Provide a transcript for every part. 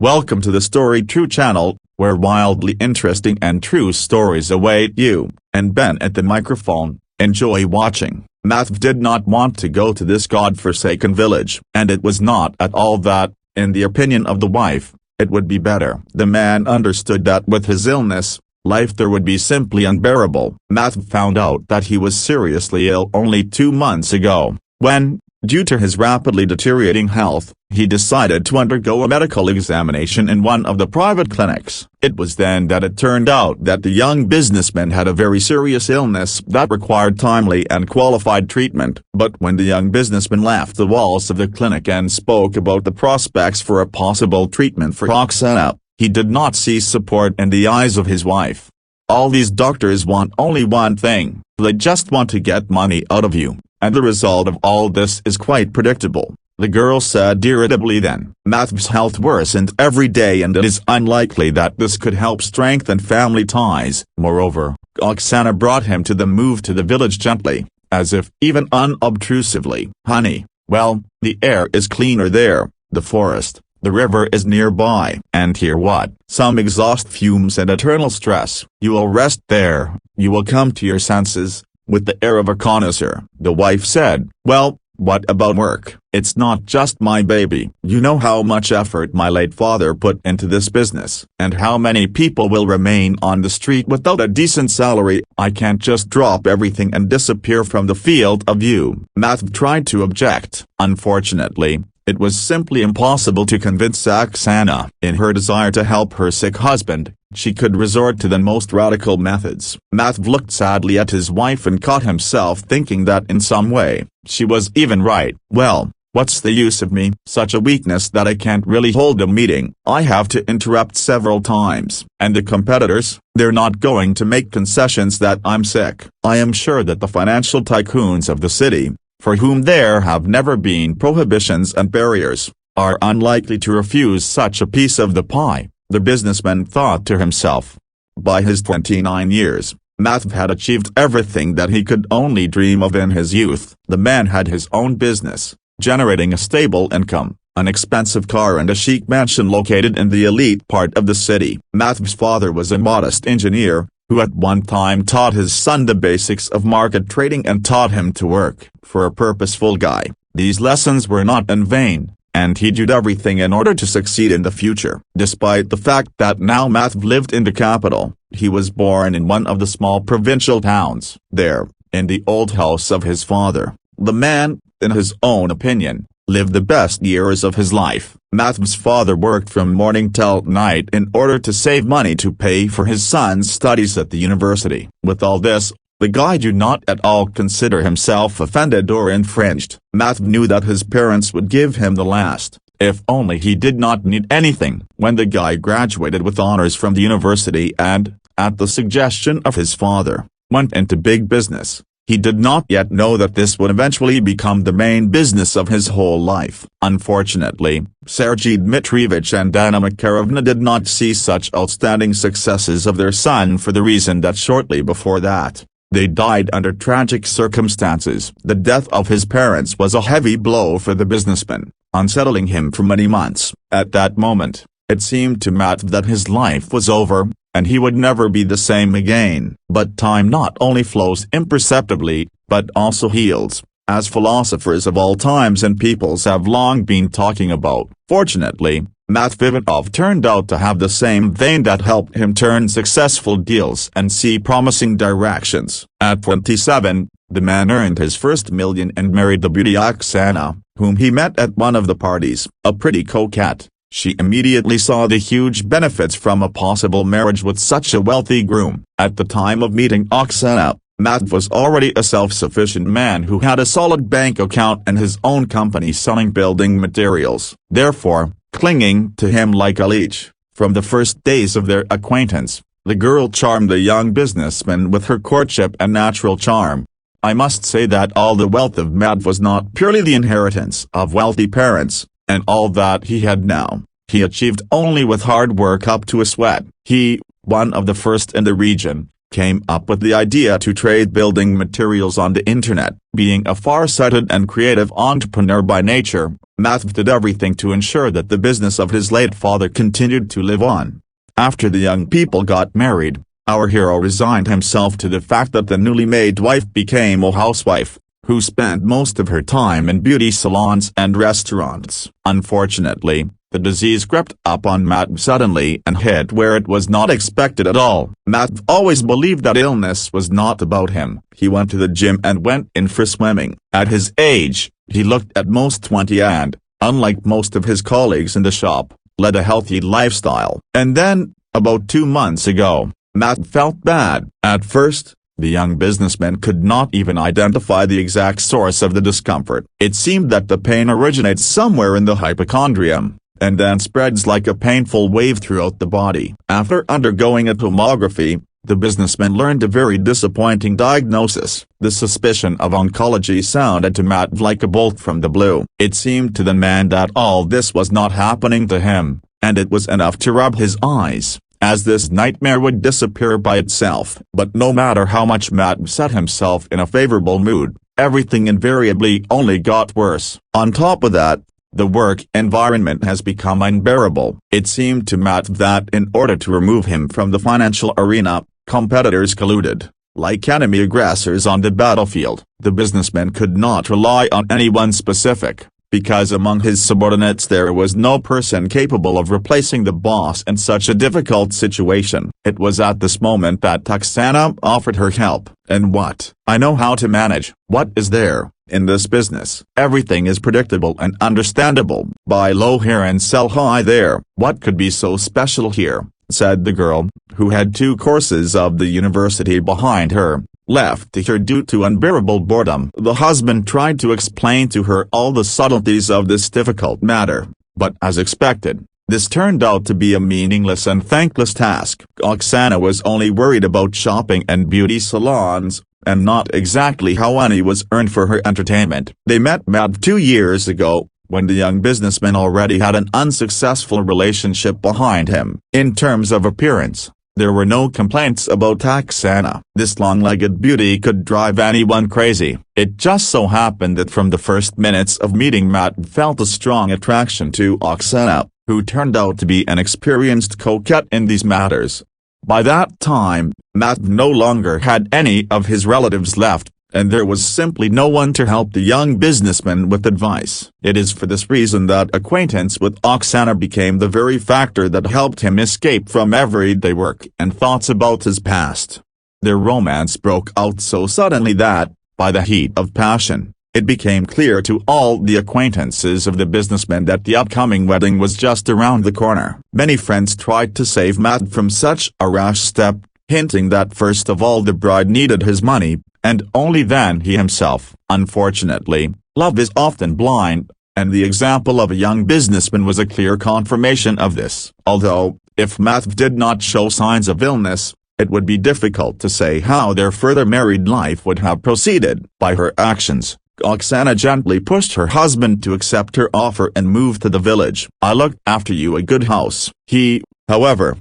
Welcome to the Story True channel, where wildly interesting and true stories await you. And Ben at the microphone. Enjoy watching. Matvey did not want to go to this god-forsaken village, and it was not at all that, in the opinion of the wife, it would be better. The man understood that with his illness, life there would be simply unbearable. Matvey found out that he was seriously ill only 2 months ago, when, due to his rapidly deteriorating health, he decided to undergo a medical examination in one of the private clinics. It was then that it turned out that the young businessman had a very serious illness that required timely and qualified treatment. But when the young businessman left the walls of the clinic and spoke about the prospects for a possible treatment for Oksana, he did not see support in the eyes of his wife. All these doctors want only one thing: they just want to get money out of you. And the result of all this is quite predictable, the girl said irritably then. Matvey's health worsened every day, and it is unlikely that this could help strengthen family ties. Moreover, Oksana brought him to the move to the village gently, as if even unobtrusively. Honey, well, the air is cleaner there, the forest, the river is nearby. And here what? Some exhaust fumes and eternal stress. You will rest there, you will come to your senses. With the air of a connoisseur, the wife said, well, what about work? It's not just my baby. You know how much effort my late father put into this business, and how many people will remain on the street without a decent salary. I can't just drop everything and disappear from the field of view. Matvey tried to object. Unfortunately, it was simply impossible to convince Oksana. In her desire to help her sick husband, she could resort to the most radical methods. Matvey looked sadly at his wife and caught himself thinking that in some way, she was even right. Well, what's the use of me? Such a weakness that I can't really hold a meeting. I have to interrupt several times. And the competitors, they're not going to make concessions that I'm sick. I am sure that the financial tycoons of the city, for whom there have never been prohibitions and barriers, are unlikely to refuse such a piece of the pie. The businessman thought to himself. By his 29 years, Matvey had achieved everything that he could only dream of in his youth. The man had his own business, generating a stable income, an expensive car and a chic mansion located in the elite part of the city. Matvey's father was a modest engineer, who at one time taught his son the basics of market trading and taught him to work for a purposeful guy. These lessons were not in vain, and he did everything in order to succeed in the future. Despite the fact that now Matvey lived in the capital, he was born in one of the small provincial towns. There, in the old house of his father, the man, in his own opinion, lived the best years of his life. Matvey's father worked from morning till night in order to save money to pay for his son's studies at the university. With all this, the guy did not at all consider himself offended or infringed. Matvey knew that his parents would give him the last, if only he did not need anything. When the guy graduated with honors from the university and, at the suggestion of his father, went into big business, he did not yet know that this would eventually become the main business of his whole life. Unfortunately, Sergei Dmitrievich and Anna Makarovna did not see such outstanding successes of their son for the reason that shortly before that, they died under tragic circumstances. The death of his parents was a heavy blow for the businessman, unsettling him for many months. At that moment, it seemed to Matvey that his life was over, and he would never be the same again. But time not only flows imperceptibly, but also heals, as philosophers of all times and peoples have long been talking about. Fortunately, Matvey turned out to have the same vein that helped him turn successful deals and see promising directions. At 27, the man earned his first million and married the beauty Oksana, whom he met at one of the parties. A pretty coquette, she immediately saw the huge benefits from a possible marriage with such a wealthy groom. At the time of meeting Oksana, Matvey was already a self-sufficient man who had a solid bank account and his own company selling building materials. Therefore, clinging to him like a leech, from the first days of their acquaintance, the girl charmed the young businessman with her courtship and natural charm. I must say that all the wealth of Matvey was not purely the inheritance of wealthy parents, and all that he had now, he achieved only with hard work up to a sweat. He, one of the first in the region, came up with the idea to trade building materials on the internet. Being a far-sighted and creative entrepreneur by nature, Matvey did everything to ensure that the business of his late father continued to live on. After the young people got married, our hero resigned himself to the fact that the newly made wife became a housewife, who spent most of her time in beauty salons and restaurants. Unfortunately, the disease crept up on Matvey suddenly and hit where it was not expected at all. Matvey always believed that illness was not about him. He went to the gym and went in for swimming. At his age, he looked at most 20 and, unlike most of his colleagues in the shop, led a healthy lifestyle. And then, about 2 months ago, Matvey felt bad. At first, the young businessman could not even identify the exact source of the discomfort. It seemed that the pain originates somewhere in the hypochondrium, and then spreads like a painful wave throughout the body. After undergoing a tomography, the businessman learned a very disappointing diagnosis. The suspicion of oncology sounded to Matvey like a bolt from the blue. It seemed to the man that all this was not happening to him, and it was enough to rub his eyes, as this nightmare would disappear by itself. But no matter how much Matvey set himself in a favorable mood, everything invariably only got worse. On top of that, the work environment has become unbearable. It seemed to Matvey that in order to remove him from the financial arena, competitors colluded, like enemy aggressors on the battlefield. The businessman could not rely on anyone specific, because among his subordinates there was no person capable of replacing the boss in such a difficult situation. It was at this moment that Oksana offered her help. And what? I know how to manage. What is there? In this business, everything is predictable and understandable. Buy low here and sell high there. What could be so special here? Said the girl, who had 2 courses of the university behind her, left to her due to unbearable boredom. The husband tried to explain to her all the subtleties of this difficult matter, but as expected, this turned out to be a meaningless and thankless task. Oksana was only worried about shopping and beauty salons, and not exactly how money was earned for her entertainment. They met Matvey 2 years ago, when the young businessman already had an unsuccessful relationship behind him. In terms of appearance, there were no complaints about Oksana. This long-legged beauty could drive anyone crazy. It just so happened that from the first minutes of meeting Matvey felt a strong attraction to Oksana, who turned out to be an experienced coquette in these matters. By that time, Matvey no longer had any of his relatives left, and there was simply no one to help the young businessman with advice. It is for this reason that acquaintance with Oksana became the very factor that helped him escape from everyday work and thoughts about his past. Their romance broke out so suddenly that, by the heat of passion, it became clear to all the acquaintances of the businessman that the upcoming wedding was just around the corner. Many friends tried to save Matvey from such a rash step, hinting that first of all the bride needed his money, and only then he himself. Unfortunately, love is often blind, and the example of a young businessman was a clear confirmation of this. Although, if Matvey did not show signs of illness, it would be difficult to say how their further married life would have proceeded. By her actions, Oksana gently pushed her husband to accept her offer and move to the village. I looked after you a good house. He, however,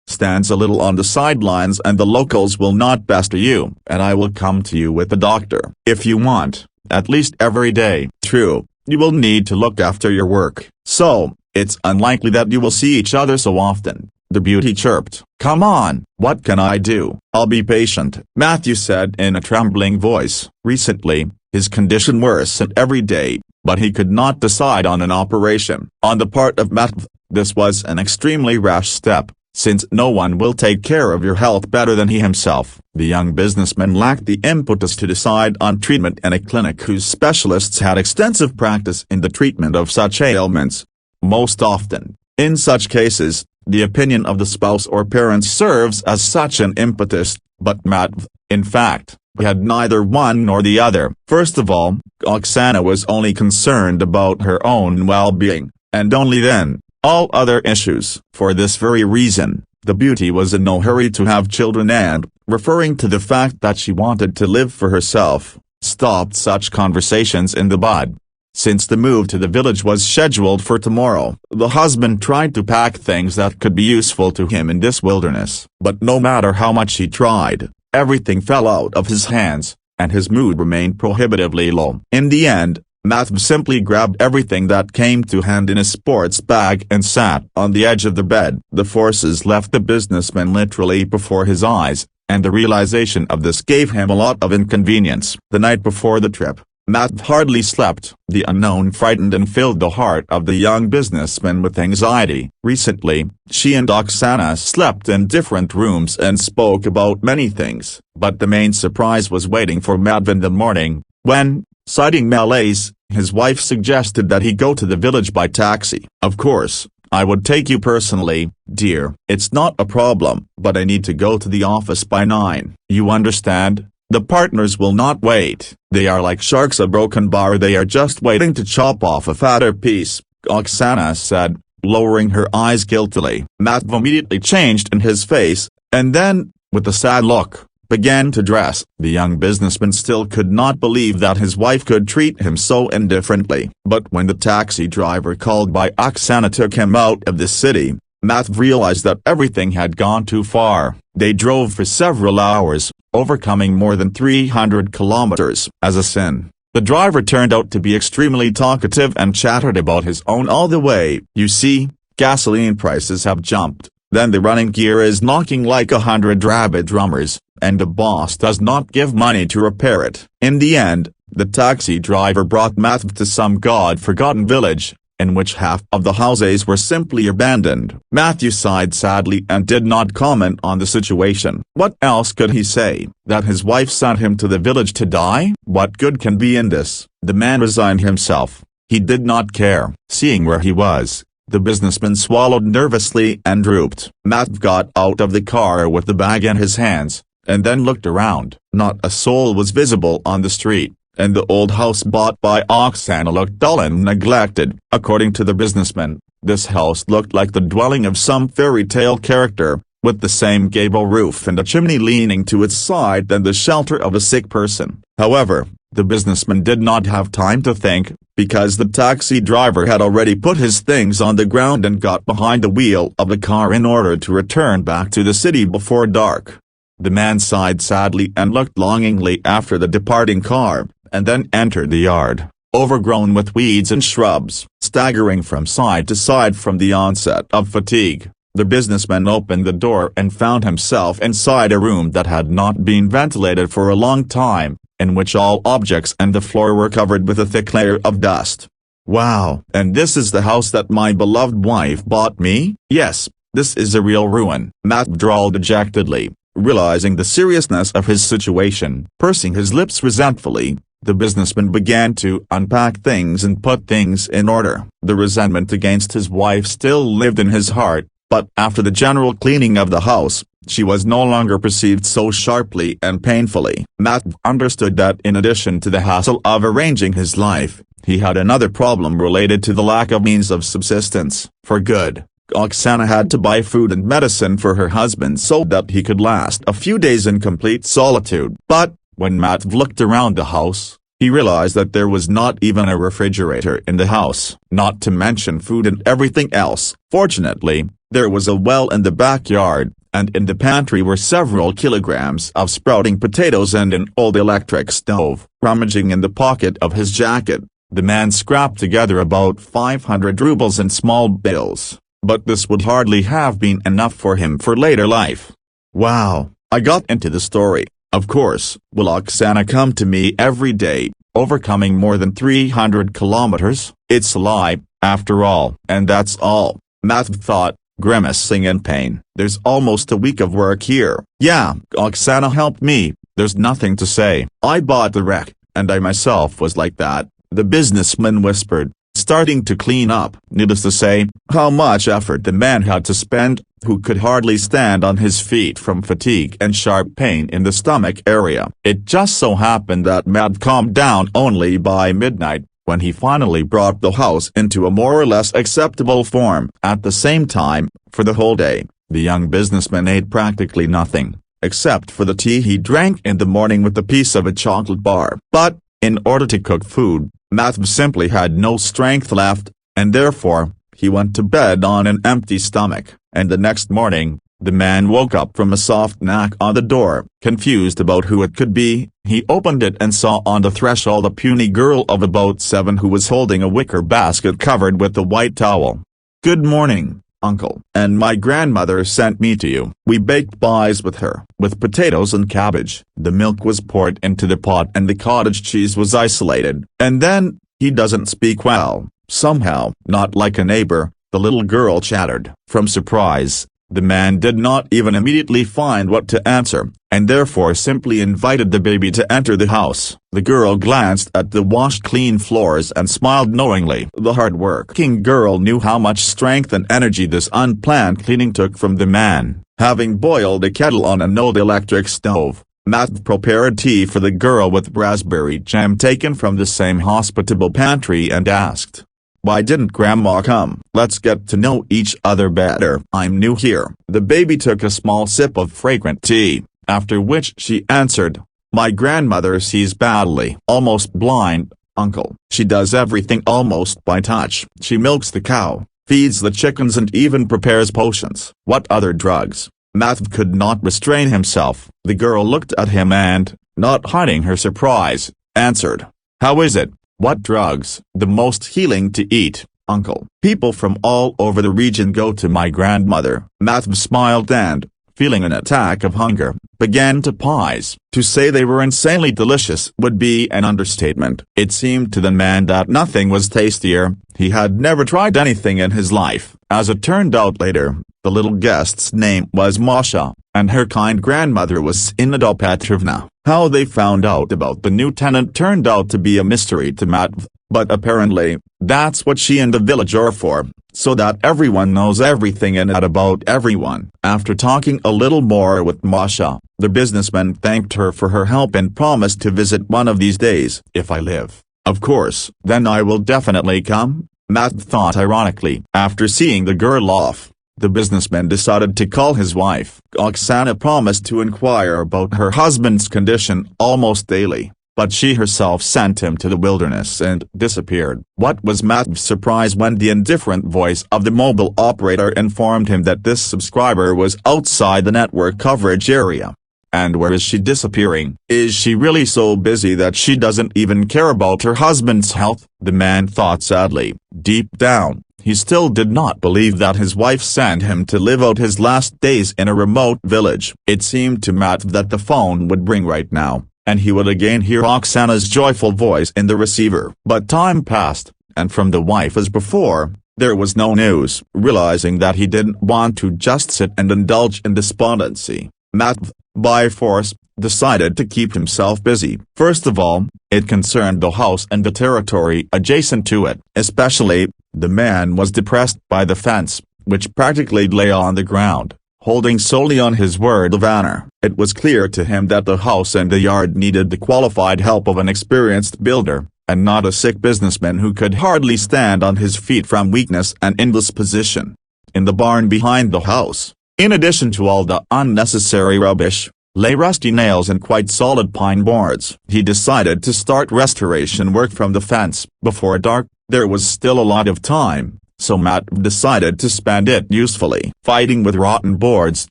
stands a little on the sidelines and the locals will not pester you, and I will come to you with a doctor, if you want, at least every day. True, you will need to look after your work, so, it's unlikely that you will see each other so often. The beauty chirped. Come on, what can I do? I'll be patient, Matvey said in a trembling voice. Recently, his condition worsened every day, but he could not decide on an operation. On the part of Matvey, this was an extremely rash step, since no one will take care of your health better than he himself. The young businessman lacked the impetus to decide on treatment in a clinic whose specialists had extensive practice in the treatment of such ailments. Most often, in such cases, the opinion of the spouse or parents serves as such an impetus, but Matvey, in fact, had neither one nor the other. First of all, Oksana was only concerned about her own well-being, and only then, all other issues. For this very reason, the beauty was in no hurry to have children and, referring to the fact that she wanted to live for herself, stopped such conversations in the bud. Since the move to the village was scheduled for tomorrow, the husband tried to pack things that could be useful to him in this wilderness. But no matter how much he tried, everything fell out of his hands, and his mood remained prohibitively low. In the end, Matvey simply grabbed everything that came to hand in a sports bag and sat on the edge of the bed. The forces left the businessman literally before his eyes, and the realization of this gave him a lot of inconvenience. The night before the trip, Matvey hardly slept. The unknown frightened and filled the heart of the young businessman with anxiety. Recently, she and Oksana slept in different rooms and spoke about many things, but the main surprise was waiting for Matvey in the morning, when, citing malaise, his wife suggested that he go to the village by taxi. "Of course, I would take you personally, dear. It's not a problem, but I need to go to the office by 9. You understand? The partners will not wait. They are like sharks a broken bar, they are just waiting to chop off a fatter piece," Oksana said, lowering her eyes guiltily. Matvey immediately changed in his face, and then, with a sad look, began to dress. The young businessman still could not believe that his wife could treat him so indifferently. But when the taxi driver called by Oksana took him out of the city, Matvey realized that everything had gone too far. They drove for several hours, overcoming more than 300 kilometers. As a sin, the driver turned out to be extremely talkative and chattered about his own all the way. "You see, gasoline prices have jumped, then the running gear is knocking like 100 rabid drummers, and the boss does not give money to repair it." In the end, the taxi driver brought Matvey to some god-forgotten village, in which half of the houses were simply abandoned. Matvey sighed sadly and did not comment on the situation. What else could he say? That his wife sent him to the village to die? What good can be in this? The man resigned himself. He did not care. Seeing where he was, the businessman swallowed nervously and drooped. Matvey got out of the car with the bag in his hands, and then looked around. Not a soul was visible on the street, and the old house bought by Oksana looked dull and neglected. According to the businessman, this house looked like the dwelling of some fairy tale character, with the same gable roof and a chimney leaning to its side than the shelter of a sick person. However, the businessman did not have time to think, because the taxi driver had already put his things on the ground and got behind the wheel of the car in order to return back to the city before dark. The man sighed sadly and looked longingly after the departing car, and then entered the yard, overgrown with weeds and shrubs. Staggering from side to side from the onset of fatigue, the businessman opened the door and found himself inside a room that had not been ventilated for a long time, in which all objects and the floor were covered with a thick layer of dust. "Wow! And this is the house that my beloved wife bought me?" "Yes, this is a real ruin," Matt drawled dejectedly, realizing the seriousness of his situation. Pursing his lips resentfully, the businessman began to unpack things and put things in order. The resentment against his wife still lived in his heart, but after the general cleaning of the house, she was no longer perceived so sharply and painfully. Matt understood that in addition to the hassle of arranging his life, he had another problem related to the lack of means of subsistence. For good, Oksana had to buy food and medicine for her husband so that he could last a few days in complete solitude. But, when Matt looked around the house, he realized that there was not even a refrigerator in the house, not to mention food and everything else. Fortunately, there was a well in the backyard, and in the pantry were several kilograms of sprouting potatoes and an old electric stove. Rummaging in the pocket of his jacket, the man scrapped together about 500 rubles in small bills, but this would hardly have been enough for him for later life. "Wow, I got into the story. Of course, will Oksana come to me every day, overcoming more than 300 kilometers? It's a lie, after all." "And that's all," Matt thought, grimacing in pain. "There's almost a week of work here." "Yeah, Oksana helped me, there's nothing to say. I bought the wreck, and I myself was like that," the businessman whispered, starting to clean up. Needless to say, how much effort the man had to spend, who could hardly stand on his feet from fatigue and sharp pain in the stomach area. It just so happened that Matt calmed down only by midnight, when he finally brought the house into a more or less acceptable form. At the same time, for the whole day, the young businessman ate practically nothing, except for the tea he drank in the morning with a piece of a chocolate bar. But, in order to cook food, Matt simply had no strength left, and therefore, he went to bed on an empty stomach, and the next morning, The man woke up from a soft knock on the door. Confused about who it could be, he opened it and saw on the threshold a puny girl of about 7 who was holding a wicker basket covered with a white towel. "Good morning, Uncle. And my grandmother sent me to you." We baked pies with her, with potatoes and cabbage. The milk was poured into the pot and the cottage cheese was isolated. And then, he doesn't speak well, somehow. Not like a neighbor, the little girl chattered. From surprise, the man did not even immediately find what to answer, and therefore simply invited the baby to enter the house. The girl glanced at the washed-clean floors and smiled knowingly. The hard-working girl knew how much strength and energy this unplanned cleaning took from the man. Having boiled a kettle on an old electric stove, Matt prepared tea for the girl with raspberry jam taken from the same hospitable pantry and asked, "Why didn't Grandma come? Let's get to know each other better. I'm new here." The baby took a small sip of fragrant tea, after which she answered, "My grandmother sees badly. Almost blind, Uncle. She does everything almost by touch. She milks the cow, feeds the chickens and even prepares potions." "What other drugs?" Matt could not restrain himself. The girl looked at him and, not hiding her surprise, answered, "How is it? What drugs?" "The most healing to eat, Uncle. People from all over the region go to my grandmother." Matt smiled and, feeling an attack of hunger, began to pies. To say they were insanely delicious would be an understatement. It seemed to the man that nothing was tastier. He had never tried anything in his life. As it turned out later, the little guest's name was Masha, and her kind grandmother was Inada Petrovna. How they found out about the new tenant turned out to be a mystery to Matvey, but apparently, that's what she and the village are for, so that everyone knows everything and about everyone. After talking a little more with Masha, the businessman thanked her for her help and promised to visit one of these days. "If I live, of course, then I will definitely come," Matt thought ironically. After seeing the girl off, the businessman decided to call his wife. Oksana promised to inquire about her husband's condition almost daily, but she herself sent him to the wilderness and disappeared. What was Matt's surprise when the indifferent voice of the mobile operator informed him that this subscriber was outside the network coverage area. And where is she disappearing? Is she really so busy that she doesn't even care about her husband's health? The man thought sadly. Deep down, he still did not believe that his wife sent him to live out his last days in a remote village. It seemed to Matt that the phone would ring right now, and he would again hear Oksana's joyful voice in the receiver. But time passed, and from the wife as before, there was no news. Realizing that he didn't want to just sit and indulge in despondency, Matt, by force, decided to keep himself busy. First of all, it concerned the house and the territory adjacent to it. Especially, the man was depressed by the fence, which practically lay on the ground, holding solely on his word of honor. It was clear to him that the house and the yard needed the qualified help of an experienced builder, and not a sick businessman who could hardly stand on his feet from weakness and indisposition. In the barn behind the house, in addition to all the unnecessary rubbish, lay rusty nails and quite solid pine boards. He decided to start restoration work from the fence. Before dark, there was still a lot of time, so Matt decided to spend it usefully. Fighting with rotten boards,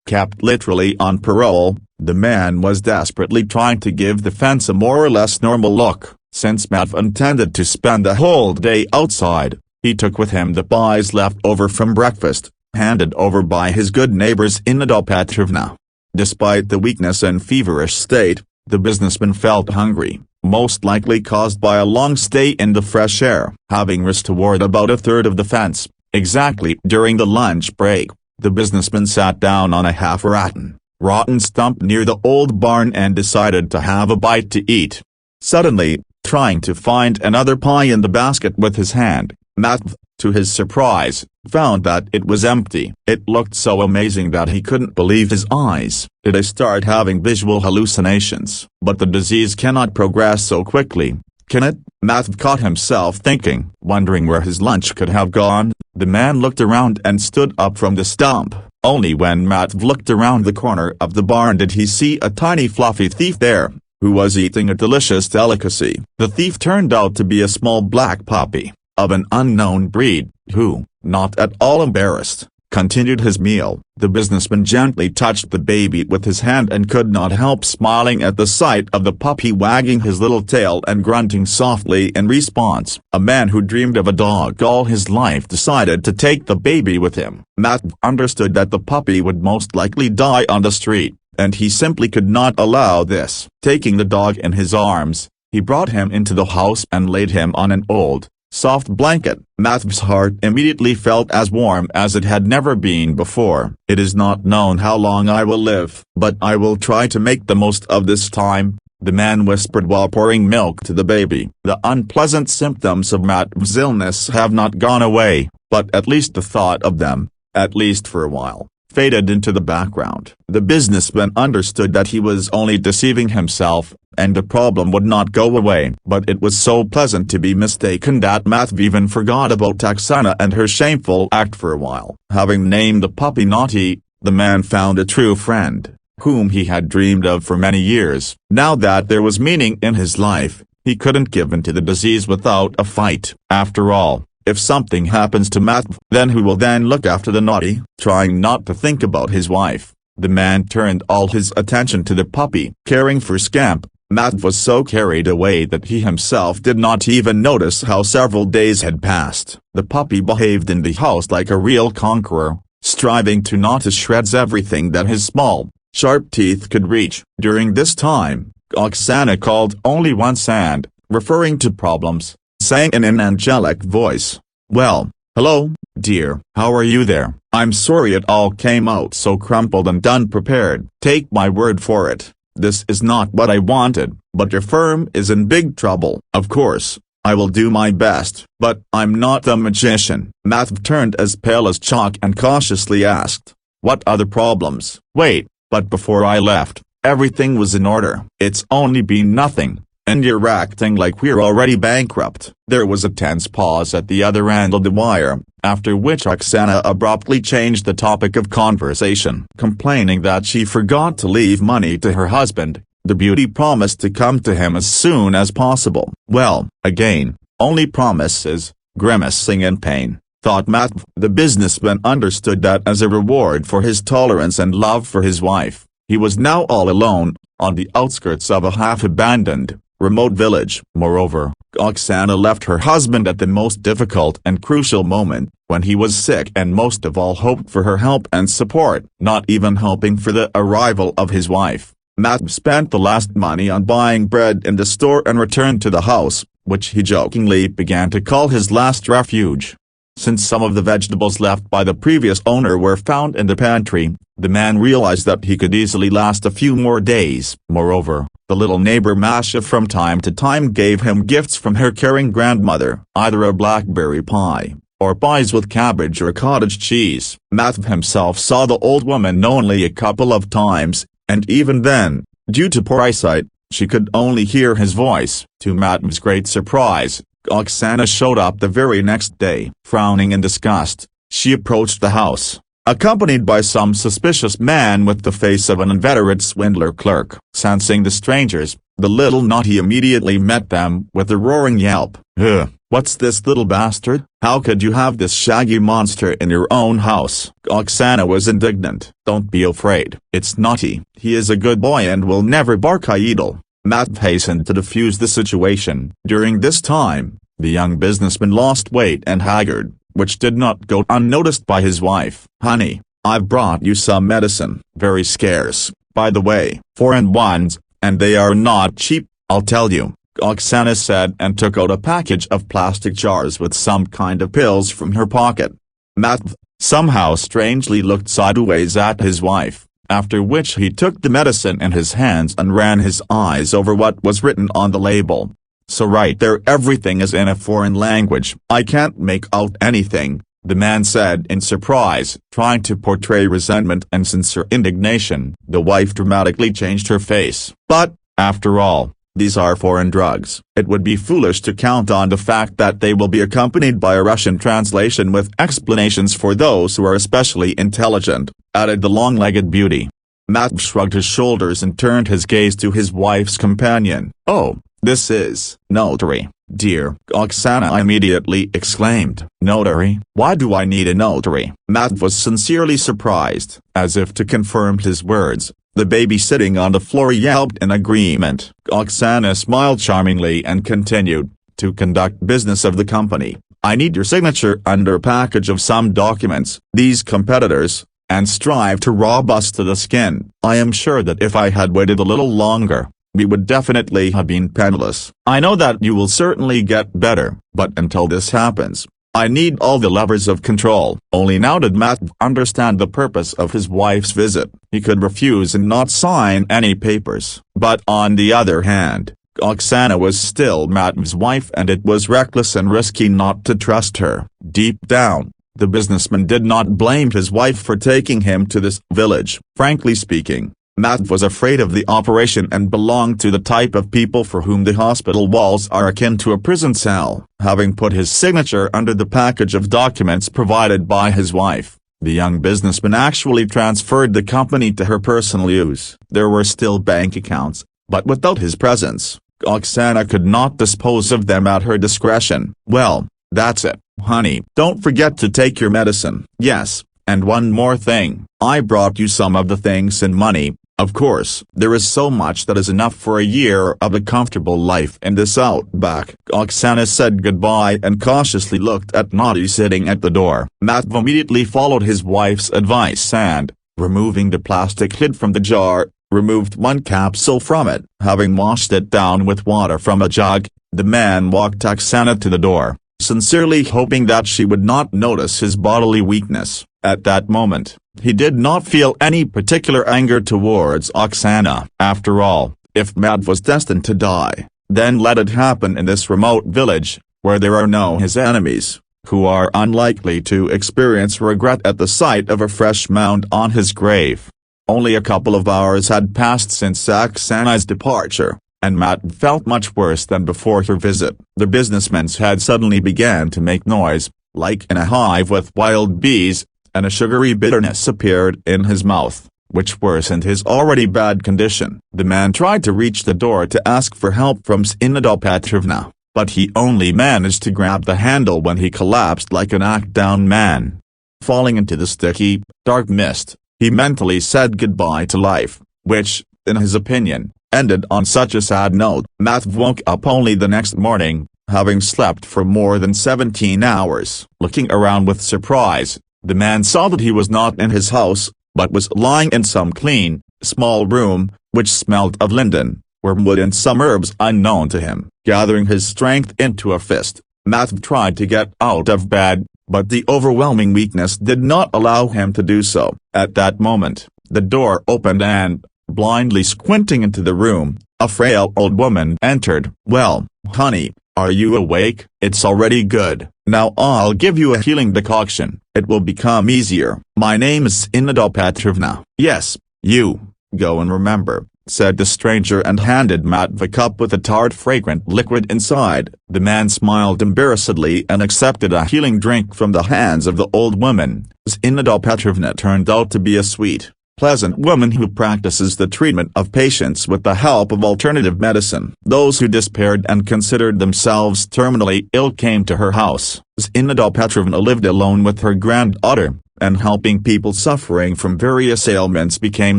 kept literally on parole, the man was desperately trying to give the fence a more or less normal look. Since Matt intended to spend the whole day outside, he took with him the pies left over from breakfast, handed over by his good neighbors Inada Petrovna. Despite the weakness and feverish state, the businessman felt hungry, most likely caused by a long stay in the fresh air. Having restored about a third of the fence, exactly during the lunch break, the businessman sat down on a half-rotten stump near the old barn and decided to have a bite to eat. Suddenly, trying to find another pie in the basket with his hand, Matt, to his surprise, found that it was empty. It looked so amazing that he couldn't believe his eyes. Did I start having visual hallucinations? But the disease cannot progress so quickly, can it? Matt caught himself thinking. Wondering where his lunch could have gone, the man looked around and stood up from the stump. Only when Matt looked around the corner of the barn did he see a tiny fluffy thief there, who was eating a delicious delicacy. The thief turned out to be a small black puppy, of an unknown breed, who, not at all embarrassed, continued his meal. The businessman gently touched the baby with his hand and could not help smiling at the sight of the puppy wagging his little tail and grunting softly in response. A man who dreamed of a dog all his life decided to take the baby with him. Matvey understood that the puppy would most likely die on the street, and he simply could not allow this. Taking the dog in his arms, he brought him into the house and laid him on an old, soft blanket. Matvey's heart immediately felt as warm as it had never been before. "It is not known how long I will live, but I will try to make the most of this time," the man whispered while pouring milk to the baby. The unpleasant symptoms of Matvey's illness have not gone away, but at least the thought of them, at least for a while, faded into the background. The businessman understood that he was only deceiving himself, and the problem would not go away. But it was so pleasant to be mistaken that Matvey even forgot about Oksana and her shameful act for a while. Having named the puppy Naughty, the man found a true friend, whom he had dreamed of for many years. Now that there was meaning in his life, he couldn't give in to the disease without a fight. After all, if something happens to Matvey, then who will then look after the Naughty? Trying not to think about his wife, the man turned all his attention to the puppy. Caring for Scamp, Matvey was so carried away that he himself did not even notice how several days had passed. The puppy behaved in the house like a real conqueror, striving to gnaw to shreds everything that his small, sharp teeth could reach. During this time, Oksana called only once and, referring to problems, sang in an angelic voice, "Well, hello, dear. How are you there? I'm sorry it all came out so crumpled and unprepared. Take my word for it, this is not what I wanted, but your firm is in big trouble. Of course, I will do my best, but I'm not a magician." Matvey turned as pale as chalk and cautiously asked, "What other problems?" "Wait, but before I left, everything was in order." "It's only been nothing, and you're acting like we're already bankrupt." There was a tense pause at the other end of the wire, after which Oksana abruptly changed the topic of conversation. Complaining that she forgot to leave money to her husband, the beauty promised to come to him as soon as possible. "Well, again, only promises," grimacing in pain, thought Matvey. The businessman understood that as a reward for his tolerance and love for his wife, he was now all alone, on the outskirts of a half-abandoned, remote village. Moreover, Oksana left her husband at the most difficult and crucial moment, when he was sick, and most of all hoped for her help and support. Not even hoping for the arrival of his wife, Matvey spent the last money on buying bread in the store and returned to the house, which he jokingly began to call his last refuge. Since some of the vegetables left by the previous owner were found in the pantry, the man realized that he could easily last a few more days. Moreover, the little neighbor Masha from time to time gave him gifts from her caring grandmother, either a blackberry pie, or pies with cabbage or cottage cheese. Matvey himself saw the old woman only a couple of times, and even then, due to poor eyesight, she could only hear his voice. To Matvey's great surprise, Oksana showed up the very next day. Frowning in disgust, she approached the house, accompanied by some suspicious man with the face of an inveterate swindler clerk. Sensing the strangers, the little Naughty immediately met them with a roaring yelp. "Ugh, what's this little bastard? How could you have this shaggy monster in your own house?" Oksana was indignant. "Don't be afraid, it's Naughty. He is a good boy and will never bark idle." Matvey hastened to defuse the situation. During this time, the young businessman lost weight and haggard, which did not go unnoticed by his wife. "Honey, I've brought you some medicine. Very scarce, by the way. Foreign ones, and they are not cheap, I'll tell you," Oksana said, and took out a package of plastic jars with some kind of pills from her pocket. Matvey, somehow strangely, looked sideways at his wife, after which he took the medicine in his hands and ran his eyes over what was written on the label. "So right there everything is in a foreign language. I can't make out anything," the man said in surprise. Trying to portray resentment and sincere indignation, the wife dramatically changed her face. "But, after all, these are foreign drugs. It would be foolish to count on the fact that they will be accompanied by a Russian translation with explanations for those who are especially intelligent," added the long-legged beauty. Matvey shrugged his shoulders and turned his gaze to his wife's companion. "Oh, this is Notary. Dear Oksana immediately exclaimed. Notary? Why do I need a notary? Matt was sincerely surprised. As if to confirm his words, the baby sitting on the floor yelped in agreement. Oksana smiled charmingly and continued, to conduct business of the company, I need your signature under a package of some documents. These competitors, and strive to rob us to the skin. I am sure that if I had waited a little longer, we would definitely have been penniless. I know that you will certainly get better, but until this happens, I need all the levers of control. Only now did Matt understand the purpose of his wife's visit. He could refuse and not sign any papers. But on the other hand, Oksana was still Matvey's wife and it was reckless and risky not to trust her. Deep down, the businessman did not blame his wife for taking him to this village. Frankly speaking, Matt was afraid of the operation and belonged to the type of people for whom the hospital walls are akin to a prison cell. Having put his signature under the package of documents provided by his wife, the young businessman actually transferred the company to her personal use. There were still bank accounts, but without his presence, Oksana could not dispose of them at her discretion. Well, that's it, honey. Don't forget to take your medicine. Yes, and one more thing. I brought you some of the things and money. Of course, there is so much that is enough for a year of a comfortable life in this outback. Oksana said goodbye and cautiously looked at Matvey sitting at the door. Matvey immediately followed his wife's advice and, removing the plastic lid from the jar, removed one capsule from it. Having washed it down with water from a jug, the man walked Oksana to the door, sincerely hoping that she would not notice his bodily weakness. At that moment, he did not feel any particular anger towards Oksana. After all, if Matt was destined to die, then let it happen in this remote village, where there are no his enemies, who are unlikely to experience regret at the sight of a fresh mound on his grave. Only a couple of hours had passed since Oksana's departure, and Matt felt much worse than before her visit. The businessman's head suddenly began to make noise, like in a hive with wild bees, and a sugary bitterness appeared in his mouth, which worsened his already bad condition. The man tried to reach the door to ask for help from Oksana Petrovna, but he only managed to grab the handle when he collapsed like an knocked-down man. Falling into the sticky, dark mist, he mentally said goodbye to life, which, in his opinion, ended on such a sad note. Matt woke up only the next morning, having slept for more than 17 hours. Looking around with surprise, the man saw that he was not in his house, but was lying in some clean, small room, which smelled of linden, wormwood and some herbs unknown to him. Gathering his strength into a fist, Matt tried to get out of bed, but the overwhelming weakness did not allow him to do so. At that moment, the door opened and, blindly squinting into the room, a frail old woman entered. Well, honey, are you awake? It's already good. Now I'll give you a healing decoction. It will become easier. My name is Oksana Petrovna. Yes, you. Go and remember, said the stranger and handed Matt a cup with a tart fragrant liquid inside. The man smiled embarrassedly and accepted a healing drink from the hands of the old woman. Oksana Petrovna turned out to be a sweet, pleasant woman who practices the treatment of patients with the help of alternative medicine. Those who despaired and considered themselves terminally ill came to her house. Oksana Petrovna lived alone with her granddaughter, and helping people suffering from various ailments became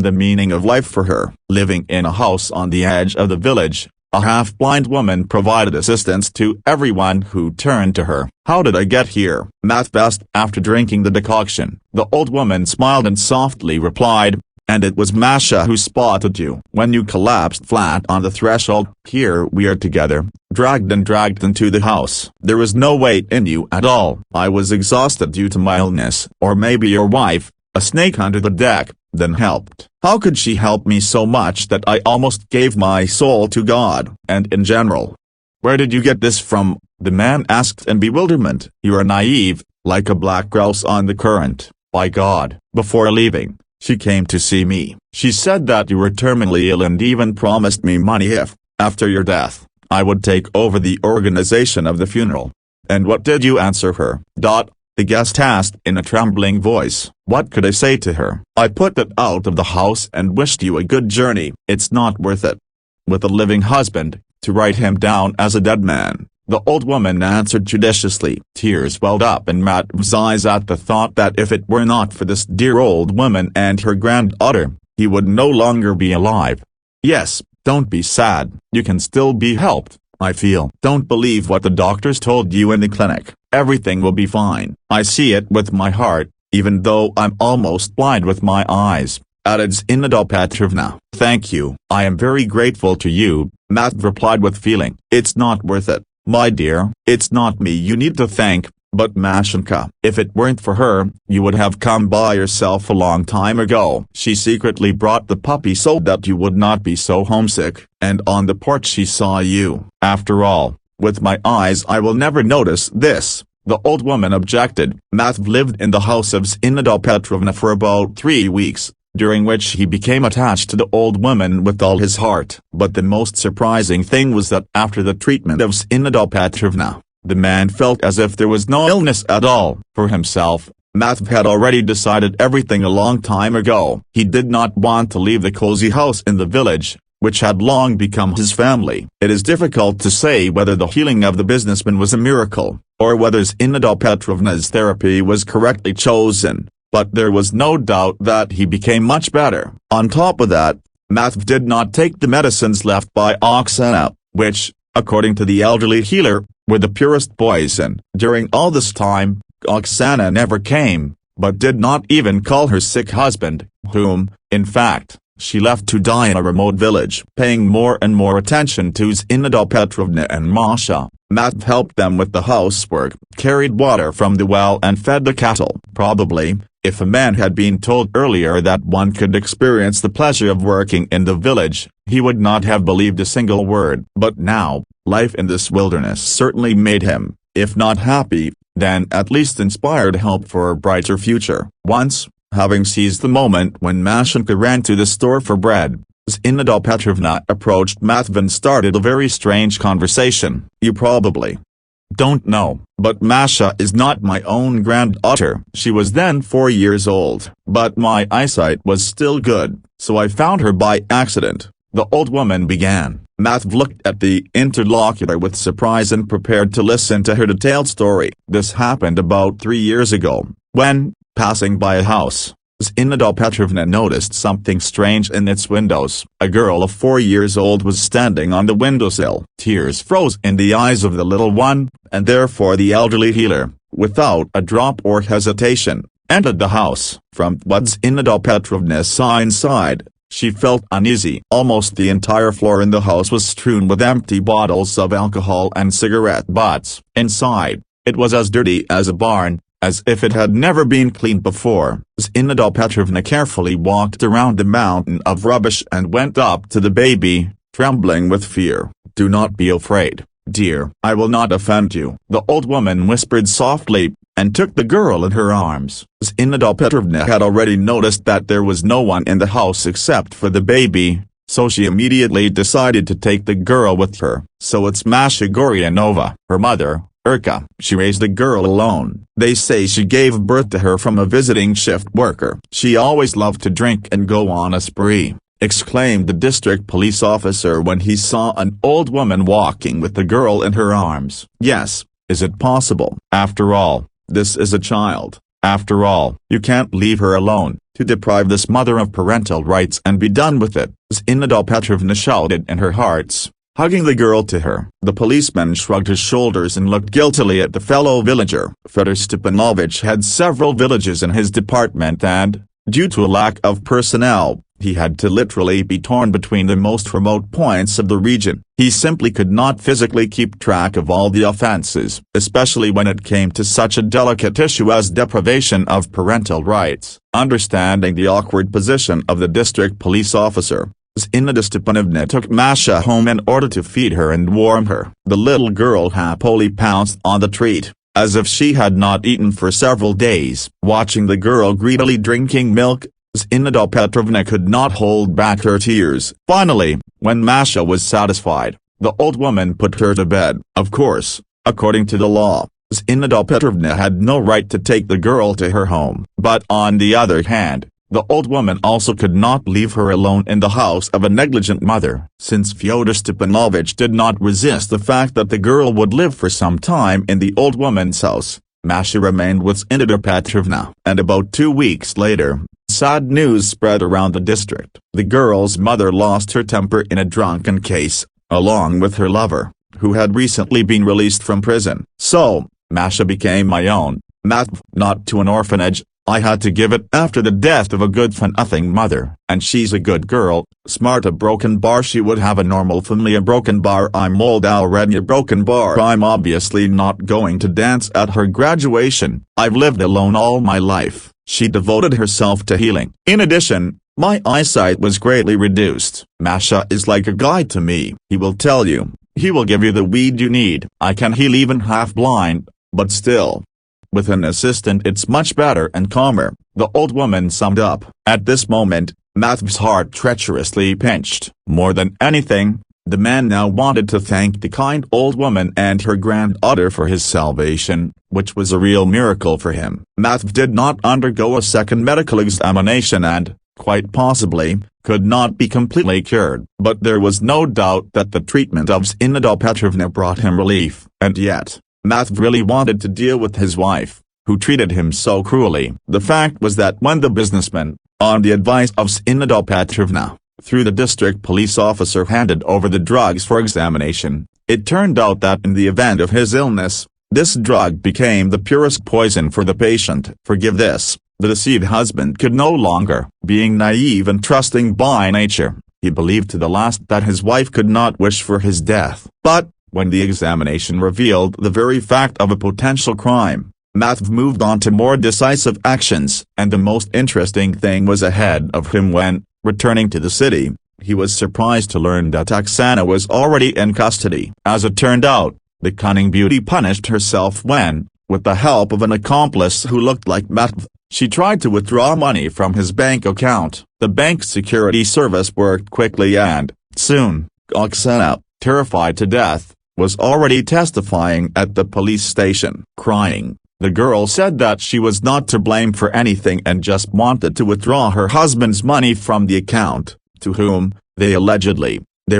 the meaning of life for her. Living in a house on the edge of the village, a half-blind woman provided assistance to everyone who turned to her. How did I get here? Matt asked after drinking the decoction. The old woman smiled and softly replied, and it was Masha who spotted you. When you collapsed flat on the threshold, here we are together, dragged into the house. There was no weight in you at all. I was exhausted due to my illness. Or maybe your wife, a snake under the deck, then helped. How could she help me so much that I almost gave my soul to God? And in general, where did you get this from? The man asked in bewilderment. You are naive, like a black grouse on the current. By God. Before leaving, she came to see me. She said that you were terminally ill and even promised me money if, after your death, I would take over the organization of the funeral. And what did you answer her? The guest asked in a trembling voice. What could I say to her? I put that out of the house and wished you a good journey. It's not worth it. With a living husband, to write him down as a dead man, the old woman answered judiciously. Tears welled up in Matvey's eyes at the thought that if it were not for this dear old woman and her granddaughter, he would no longer be alive. Yes, don't be sad, you can still be helped, I feel. Don't believe what the doctors told you in the clinic, everything will be fine. I see it with my heart, even though I'm almost blind with my eyes, added Zinaida Petrovna. Thank you. I am very grateful to you, Matvey replied with feeling. It's not worth it, my dear. It's not me you need to thank, but Mashenka. If it weren't for her, you would have come by yourself a long time ago. She secretly brought the puppy so that you would not be so homesick, and on the porch she saw you. After all, with my eyes I will never notice this, the old woman objected. Matvey lived in the house of Zinaida Petrovna for about 3 weeks, during which he became attached to the old woman with all his heart. But the most surprising thing was that after the treatment of Zinaida Petrovna, the man felt as if there was no illness at all. For himself, Matvey had already decided everything a long time ago. He did not want to leave the cozy house in the village, which had long become his family. It is difficult to say whether the healing of the businessman was a miracle, or whether Zinaida Petrovna's therapy was correctly chosen, but there was no doubt that he became much better. On top of that, Matvey did not take the medicines left by Oksana, which, according to the elderly healer, were the purest poison. During all this time, Oksana never came, but did not even call her sick husband, whom, in fact, she left to die in a remote village. Paying more and more attention to Zinaida Petrovna and Masha, Matvey helped them with the housework, carried water from the well and fed the cattle. Probably, if a man had been told earlier that one could experience the pleasure of working in the village, he would not have believed a single word. But now, life in this wilderness certainly made him, if not happy, then at least inspired hope for a brighter future. Once, having seized the moment when Mashenka ran to the store for bread, Zinaida Petrovna approached Matvey and started a very strange conversation. You probably don't know, but Masha is not my own granddaughter. She was then 4 years old, but my eyesight was still good, so I found her by accident, the old woman began. Matvey looked at the interlocutor with surprise and prepared to listen to her detailed story. This happened about 3 years ago, when, passing by a house, Zinaida Petrovna noticed something strange in its windows. A girl of 4 years old was standing on the windowsill. Tears froze in the eyes of the little one, and therefore the elderly healer, without a drop or hesitation, entered the house. From what Zinaida Petrovna saw inside, she felt uneasy. Almost the entire floor in the house was strewn with empty bottles of alcohol and cigarette butts. Inside, it was as dirty as a barn, as if it had never been cleaned before. Zinaida Petrovna carefully walked around the mountain of rubbish and went up to the baby, trembling with fear. Do not be afraid, dear. I will not offend you, the old woman whispered softly, and took the girl in her arms. Zinaida Petrovna had already noticed that there was no one in the house except for the baby, so she immediately decided to take the girl with her. So it's Masha Goryanova, her mother, Urka. She raised the girl alone. They say she gave birth to her from a visiting shift worker. She always loved to drink and go on a spree, exclaimed the district police officer when he saw an old woman walking with the girl in her arms. Yes, is it possible? After all, this is a child. After all, you can't leave her alone, to deprive this mother of parental rights and be done with it, Zinaida Petrovna shouted in her heart, hugging the girl to her. The policeman shrugged his shoulders and looked guiltily at the fellow villager. Fyodor Stepanovich had several villages in his department and, due to a lack of personnel, he had to literally be torn between the most remote points of the region. He simply could not physically keep track of all the offenses, especially when it came to such a delicate issue as deprivation of parental rights. Understanding the awkward position of the district police officer, Zinaida Stepanovna took Masha home in order to feed her and warm her. The little girl happily pounced on the treat, as if she had not eaten for several days. Watching the girl greedily drinking milk, Zinaida Petrovna could not hold back her tears. Finally, when Masha was satisfied, the old woman put her to bed. Of course, according to the law, Zinaida Petrovna had no right to take the girl to her home. But on the other hand, The old woman also could not leave her alone in the house of a negligent mother. Since Fyodor Stepanovich did not resist the fact that the girl would live for some time in the old woman's house, Masha remained with Zineda Petrovna. And about 2 weeks later, sad news spread around the district. The girl's mother lost her temper in a drunken case, along with her lover, who had recently been released from prison. So, Masha became my own, Matvey, not to an orphanage. I had to give it after the death of a good-for-nothing mother. And she's a good girl, smart. A broken bar she would have a normal family. A broken bar I'm old already. A broken bar I'm obviously not going to dance at her graduation. I've lived alone all my life. She devoted herself to healing. In addition, my eyesight was greatly reduced. Masha is like a guide to me. He will tell you. He will give you the weed you need. I can heal even half-blind, but still. With an assistant it's much better and calmer, the old woman summed up. At this moment, Matvey's heart treacherously pinched. More than anything, the man now wanted to thank the kind old woman and her granddaughter for his salvation, which was a real miracle for him. Matvey did not undergo a second medical examination and, quite possibly, could not be completely cured. But there was no doubt that the treatment of Zineda Petrovna brought him relief. And yet, Matvey really wanted to deal with his wife, who treated him so cruelly. The fact was that when the businessman, on the advice of Zineda Petrovna, through the district police officer handed over the drugs for examination, it turned out that in the event of his illness, this drug became the purest poison for the patient. Forgive this, the deceived husband could no longer. Being naive and trusting by nature, he believed to the last that his wife could not wish for his death. But, when the examination revealed the very fact of a potential crime, Matvey moved on to more decisive actions. And the most interesting thing was ahead of him when, returning to the city, he was surprised to learn that Oksana was already in custody. As it turned out, the cunning beauty punished herself when, with the help of an accomplice who looked like Matvey, she tried to withdraw money from his bank account. The bank security service worked quickly and, soon, Oksana, terrified to death, was already testifying at the police station. Crying, the girl said that she was not to blame for anything and just wanted to withdraw her husband's money from the account, to whom, they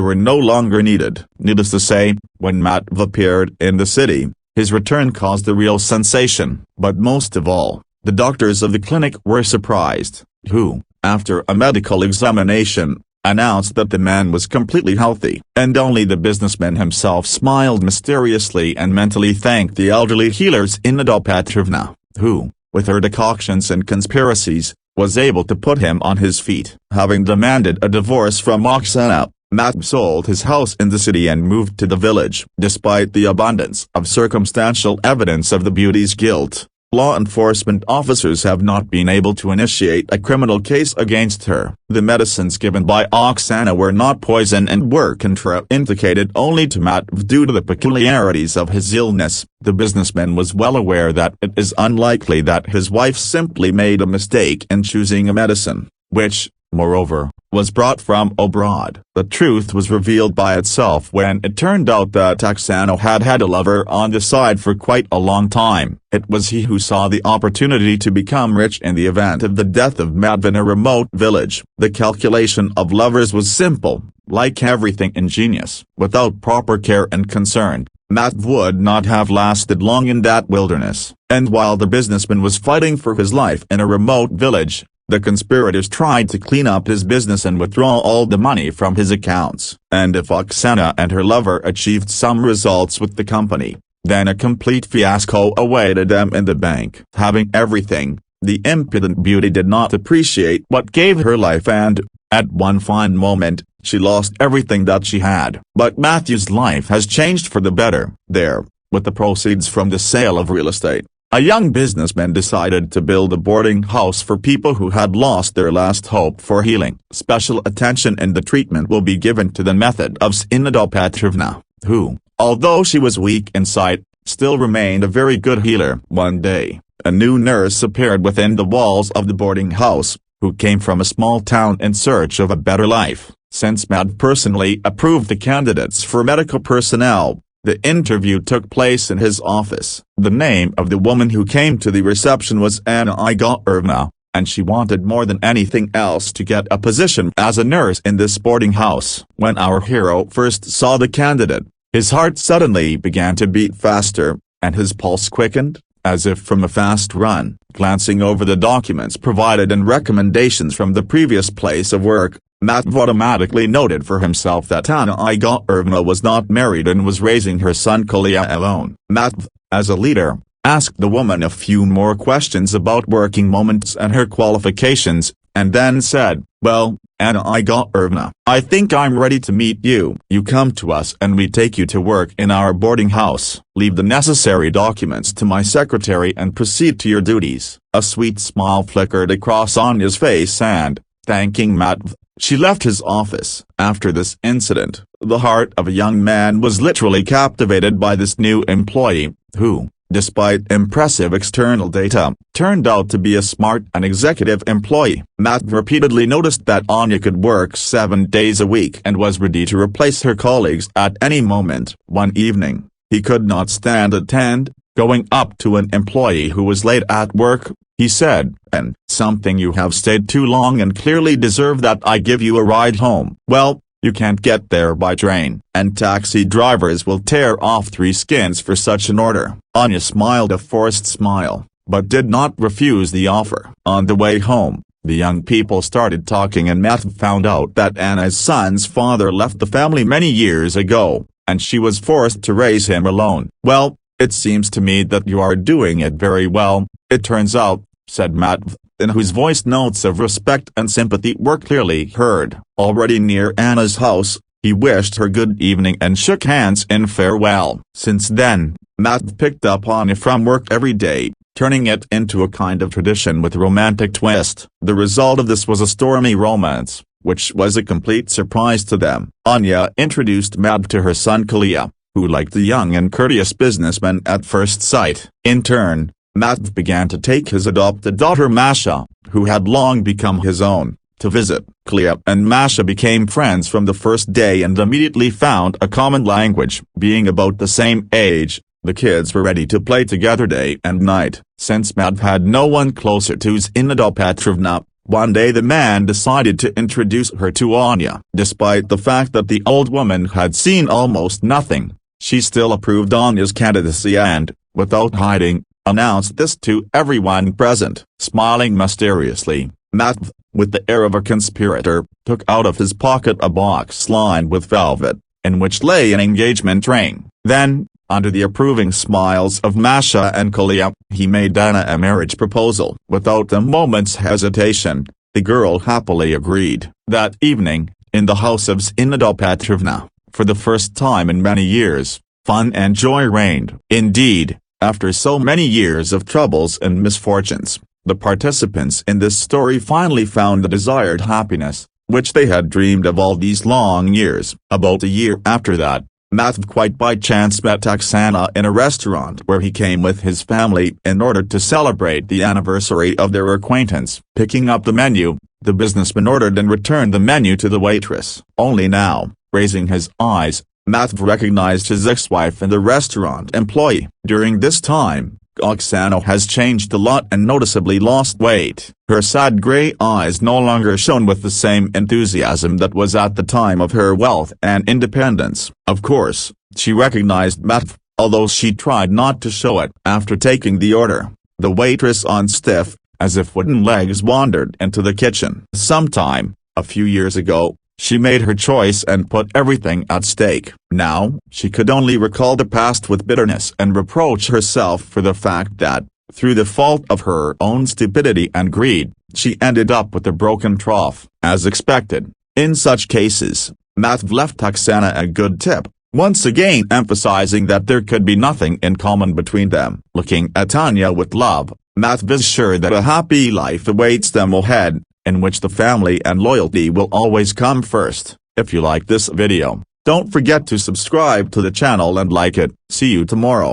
were no longer needed. Needless to say, when Matvey appeared in the city, his return caused a real sensation. But most of all, the doctors of the clinic were surprised, who, after a medical examination, announced that the man was completely healthy. And only the businessman himself smiled mysteriously and mentally thanked the elderly healers Zineda Petrovna, who, with her decoctions and conspiracies, was able to put him on his feet. Having demanded a divorce from Oksana, Matvey sold his house in the city and moved to the village. Despite the abundance of circumstantial evidence of the beauty's guilt, law enforcement officers have not been able to initiate a criminal case against her. The medicines given by Oksana were not poison and were contraindicated only to Matvey due to the peculiarities of his illness. The businessman was well aware that it is unlikely that his wife simply made a mistake in choosing a medicine, which, moreover, was brought from abroad. The truth was revealed by itself when it turned out that Oksana had had a lover on the side for quite a long time. It was he who saw the opportunity to become rich in the event of the death of Matvey in a remote village. The calculation of lovers was simple, like everything ingenious. Without proper care and concern, Matvey would not have lasted long in that wilderness. And while the businessman was fighting for his life in a remote village, the conspirators tried to clean up his business and withdraw all the money from his accounts. And if Oksana and her lover achieved some results with the company, then a complete fiasco awaited them in the bank. Having everything, the impudent beauty did not appreciate what gave her life and, at one fine moment, she lost everything that she had. But Matthew's life has changed for the better. There, with the proceeds from the sale of real estate, a young businessman decided to build a boarding house for people who had lost their last hope for healing. Special attention in the treatment will be given to the method of Zineda Petrovna, who, although she was weak in sight, still remained a very good healer. One day, a new nurse appeared within the walls of the boarding house, who came from a small town in search of a better life. Since Matvey personally approved the candidates for medical personnel, the interview took place in his office. The name of the woman who came to the reception was Anna Igorevna, and she wanted more than anything else to get a position as a nurse in this boarding house. When our hero first saw the candidate, his heart suddenly began to beat faster, and his pulse quickened, as if from a fast run. Glancing over the documents provided and recommendations from the previous place of work, Matvey automatically noted for himself that Anna Igorevna was not married and was raising her son Kolya alone. Matvey, as a leader, asked the woman a few more questions about working moments and her qualifications, and then said, "Well, Anna Igorevna, I think I'm ready to meet you. You come to us and we take you to work in our boarding house. Leave the necessary documents to my secretary and proceed to your duties." A sweet smile flickered across Anya's face and, thanking Matvey, she left his office. After this incident, the heart of a young man was literally captivated by this new employee, who, despite impressive external data, turned out to be a smart and executive employee. Matvey repeatedly noticed that Anya could work 7 days a week and was ready to replace her colleagues at any moment. One evening, he could not stand attend, going up to an employee who was late at work, he said, "And something you have stayed too long and clearly deserve that I give you a ride home." "Well, you can't get there by train, and taxi drivers will tear off 3 skins for such an order." Anya smiled a forced smile, but did not refuse the offer. On the way home, the young people started talking and Matvey found out that Anna's son's father left the family many years ago, and she was forced to raise him alone. "Well, it seems to me that you are doing it very well, it turns out," said Matvey, in whose voice notes of respect and sympathy were clearly heard. Already near Anna's house, he wished her good evening and shook hands in farewell. Since then, Matvey picked up Anya from work every day, turning it into a kind of tradition with romantic twist. The result of this was a stormy romance, which was a complete surprise to them. Anya introduced Matvey to her son Kolya, who liked the young and courteous businessman at first sight. In turn, Matvey began to take his adopted daughter Masha, who had long become his own, to visit. Kolya and Masha became friends from the first day and immediately found a common language. Being about the same age, the kids were ready to play together day and night. Since Matvey had no one closer to Zinaida Petrovna, one day the man decided to introduce her to Anya. Despite the fact that the old woman had seen almost nothing, she still approved Anya's candidacy and, without hiding, announced this to everyone present. Smiling mysteriously, Matvey, with the air of a conspirator, took out of his pocket a box lined with velvet, in which lay an engagement ring. Then, under the approving smiles of Masha and Kolya, he made Anna a marriage proposal. Without a moment's hesitation, the girl happily agreed. That evening, in the house of Zinaida Petrovna, for the first time in many years, fun and joy reigned. Indeed, after so many years of troubles and misfortunes, the participants in this story finally found the desired happiness, which they had dreamed of all these long years. About a year after that, Matvey quite by chance met Oksana in a restaurant where he came with his family in order to celebrate the anniversary of their acquaintance. Picking up the menu, the businessman ordered and returned the menu to the waitress. Only now, raising his eyes, Matvey recognized his ex-wife and the restaurant employee. During this time, Oksana has changed a lot and noticeably lost weight. Her sad gray eyes no longer shone with the same enthusiasm that was at the time of her wealth and independence. Of course, she recognized Matvey, although she tried not to show it. After taking the order, the waitress on stiff, as if wooden legs wandered into the kitchen. Sometime, a few years ago, she made her choice and put everything at stake. Now, she could only recall the past with bitterness and reproach herself for the fact that, through the fault of her own stupidity and greed, she ended up with a broken trough. As expected, in such cases, Matvey left Oksana a good tip, once again emphasizing that there could be nothing in common between them. Looking at Anya with love, Matvey is sure that a happy life awaits them ahead, in which the family and loyalty will always come first. If you like this video, don't forget to subscribe to the channel and like it. See you tomorrow.